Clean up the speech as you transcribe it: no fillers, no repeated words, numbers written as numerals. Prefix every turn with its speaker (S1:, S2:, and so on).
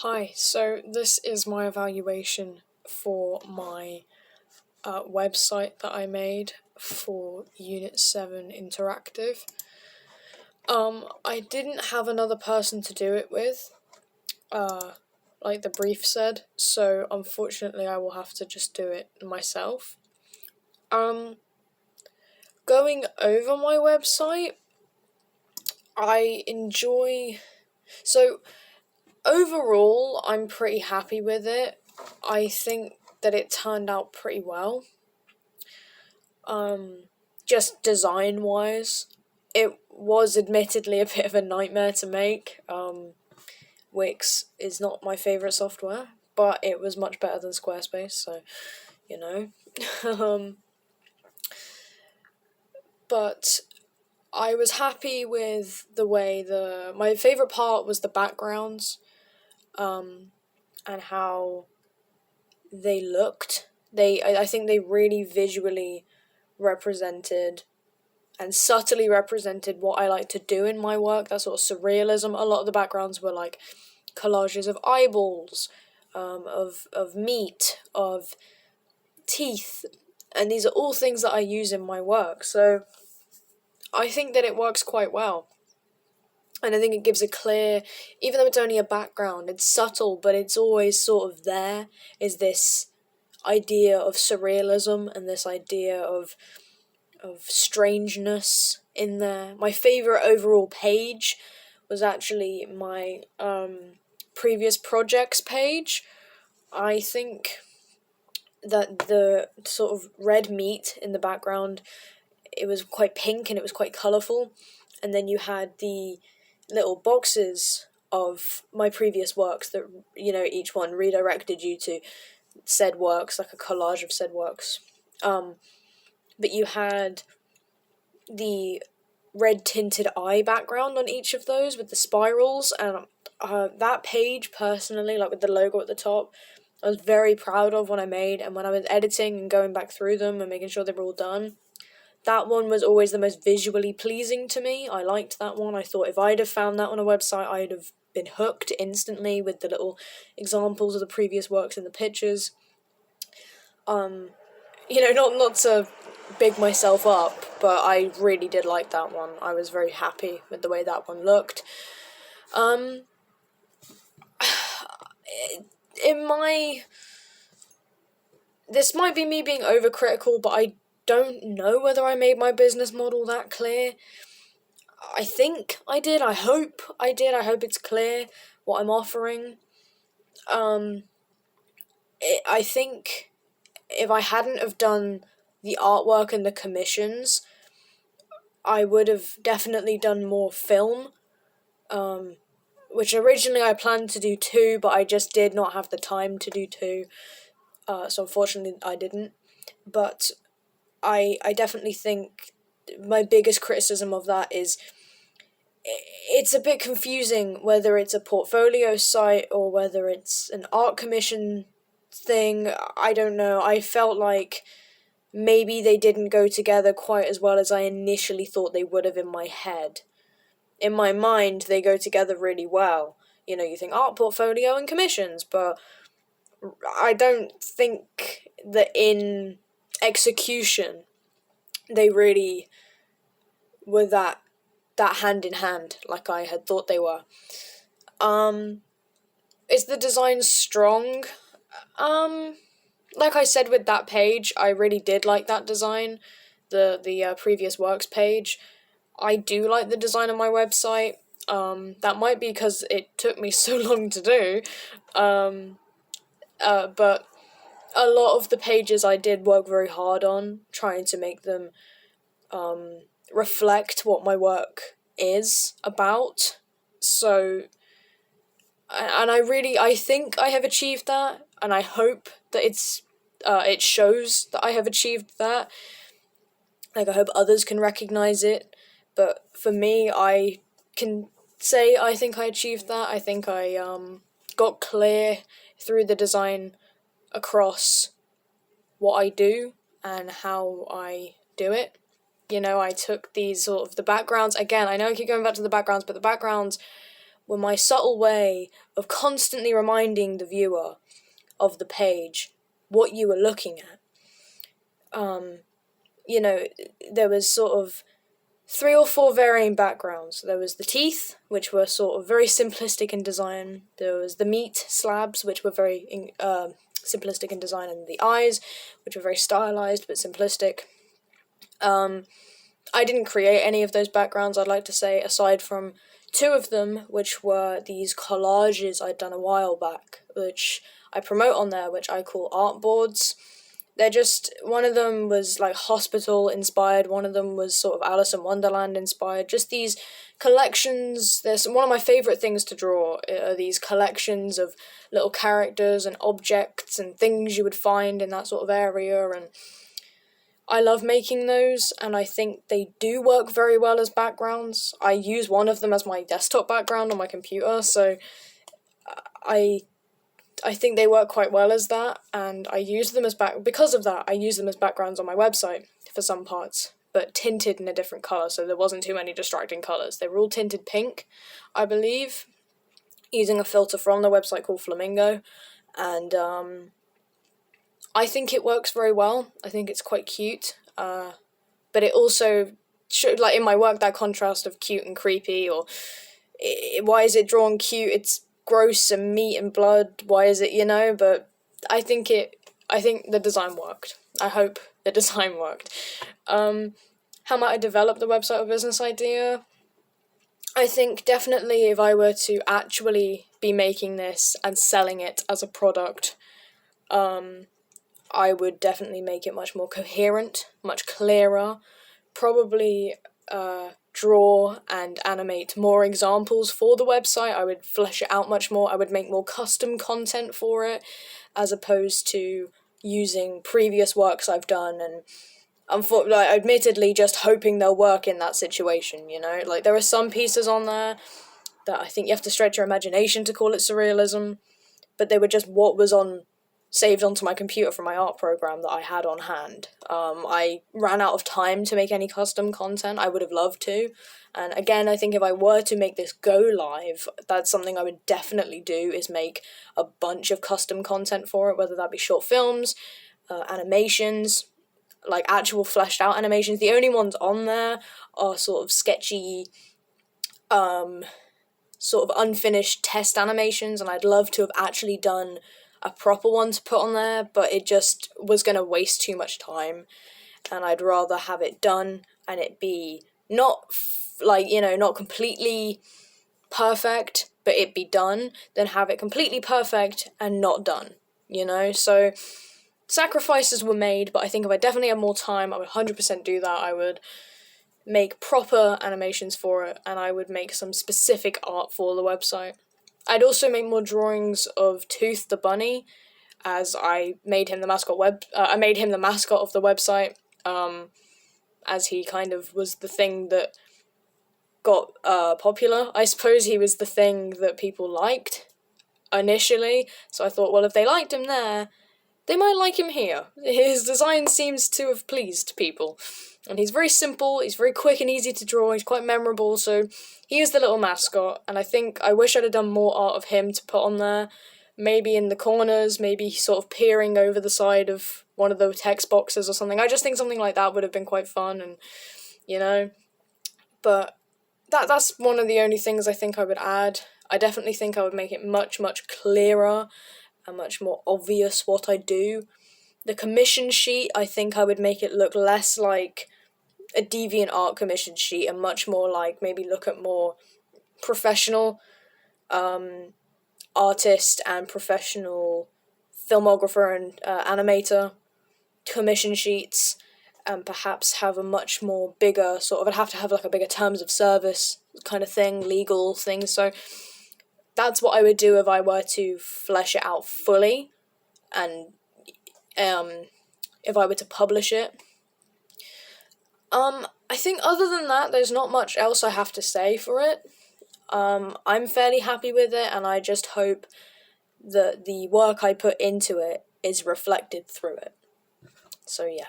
S1: Hi, so this is my evaluation for my website that I made for Unit 7 Interactive. I didn't have another person to do it with, like the brief said, so unfortunately I will have to just do it myself. Going over my website, I enjoy... So, overall, I'm pretty happy with it. I think that it turned out pretty well. Just design-wise, it was admittedly a bit of a nightmare to make. Wix is not my favourite software, but it was much better than Squarespace, so, you know. But I was happy with the way my favourite part was the backgrounds, and how they looked. I think they really visually represented and subtly represented what I like to do in my work, that sort of surrealism. A lot of the backgrounds were like collages of eyeballs, of meat, of teeth, and these are all things that I use in my work, so I think that it works quite well. And I think it gives a clear, even though it's only a background, it's subtle, but it's always sort of there, is this idea of surrealism and this idea of strangeness in there. My favourite overall page was actually my previous projects page. I think that the sort of red meat in the background, it was quite pink and it was quite colourful, and then you had the little boxes of my previous works that, each one redirected you to said works, like a collage of said works. But you had the red tinted eye background on each of those with the spirals, and that page personally, like with the logo at the top, I was very proud of when I made, and when I was editing and going back through them and making sure they were all done, that one was always the most visually pleasing to me. I liked that one. I thought if I'd have found that on a website, I'd have been hooked instantly with the little examples of the previous works in the pictures. Not to big myself up, but I really did like that one. I was very happy with the way that one looked. This might be me being overcritical, but I don't know whether I made my business model that clear. I think I did. I hope I did. I hope it's clear what I'm offering. I think if I hadn't have done the artwork and the commissions, I would have definitely done more film, which originally I planned to do 2, but I just did not have the time to do 2, so unfortunately I didn't. But I definitely think my biggest criticism of that is it's a bit confusing whether it's a portfolio site or whether it's an art commission thing. I don't know. I felt like maybe they didn't go together quite as well as I initially thought they would have in my head. In my mind, they go together really well. You think art portfolio and commissions, but I don't think that in execution they really were that hand in hand like I had thought they were. Is the design strong? Like I said with that page, I really did like that design, the previous works page. I do like the design of my website. That might be because it took me so long to do. But a lot of the pages I did work very hard on, trying to make them reflect what my work is about. So, and I think I have achieved that, and I hope that it shows that I have achieved that. Like, I hope others can recognize it, but for me, I can say I think I achieved that. I think I got clear through the design across what I do and how I do it. I took these sort of the backgrounds, again, I know I keep going back to the backgrounds, but the backgrounds were my subtle way of constantly reminding the viewer of the page what you were looking at. There was sort of 3 or 4 varying backgrounds. There was the teeth, which were sort of very simplistic in design. There was the meat slabs, which were very simplistic in design, and the eyes, which were very stylized but simplistic. I didn't create any of those backgrounds, I'd like to say, aside from 2 of them, which were these collages I'd done a while back, which I promote on there, which I call art boards. They're just, one of them was like hospital inspired, one of them was sort of Alice in Wonderland inspired, just these collections. There's one of my favourite things to draw are these collections of little characters and objects and things you would find in that sort of area, and I love making those, and I think they do work very well as backgrounds. I use one of them as my desktop background on my computer, so I think they work quite well as that, and I use them as because of that, I use them as backgrounds on my website for some parts, but tinted in a different colour, so there wasn't too many distracting colours. They were all tinted pink, I believe, using a filter from the website called Flamingo, and I think it works very well. I think it's quite cute, but it also showed, like in my work, that contrast of cute and creepy, or why is it drawn cute? It's gross and meat and blood. Why is it, But I think the design worked. I hope the design worked. How might I develop the website or business idea? I think definitely if I were to actually be making this and selling it as a product, I would definitely make it much more coherent, much clearer, probably draw and animate more examples for the website. I would flesh it out much more. I would make more custom content for it, as opposed to using previous works I've done and admittedly just hoping they'll work in that situation, Like, there are some pieces on there that I think you have to stretch your imagination to call it surrealism, but they were just what was saved onto my computer from my art program that I had on hand. I ran out of time to make any custom content. I would have loved to. And again, I think if I were to make this go live, that's something I would definitely do, is make a bunch of custom content for it, whether that be short films, animations, like actual fleshed out animations. The only ones on there are sort of sketchy, sort of unfinished test animations, and I'd love to have actually done a proper one to put on there, but it just was going to waste too much time, and I'd rather have it done and it be not not completely perfect, but it be done, than have it completely perfect and not done, So sacrifices were made, but I think if I definitely had more time, I would 100% do that. I would make proper animations for it, and I would make some specific art for the website. I'd also make more drawings of Tooth the bunny, as I made him the mascot I made him the mascot of the website, as he kind of was the thing that got popular. I suppose he was the thing that people liked initially, so I thought, well, if they liked him there, they might like him here. His design seems to have pleased people. And he's very simple, he's very quick and easy to draw, he's quite memorable, so he is the little mascot, and I wish I'd have done more art of him to put on there, maybe in the corners, maybe sort of peering over the side of one of the text boxes or something. I just think something like that would have been quite fun, and, but that's one of the only things I think I would add. I definitely think I would make it much, much clearer and much more obvious what I do. The commission sheet, I think I would make it look less like a DeviantArt commission sheet and much more like, maybe look at more professional artist and professional filmographer and animator commission sheets, and perhaps have a much more bigger I'd have to have like a bigger terms of service kind of thing, legal things. So that's what I would do if I were to flesh it out fully, and if I were to publish it. I think other than that, there's not much else I have to say for it. I'm fairly happy with it, and I just hope that the work I put into it is reflected through it. So yeah.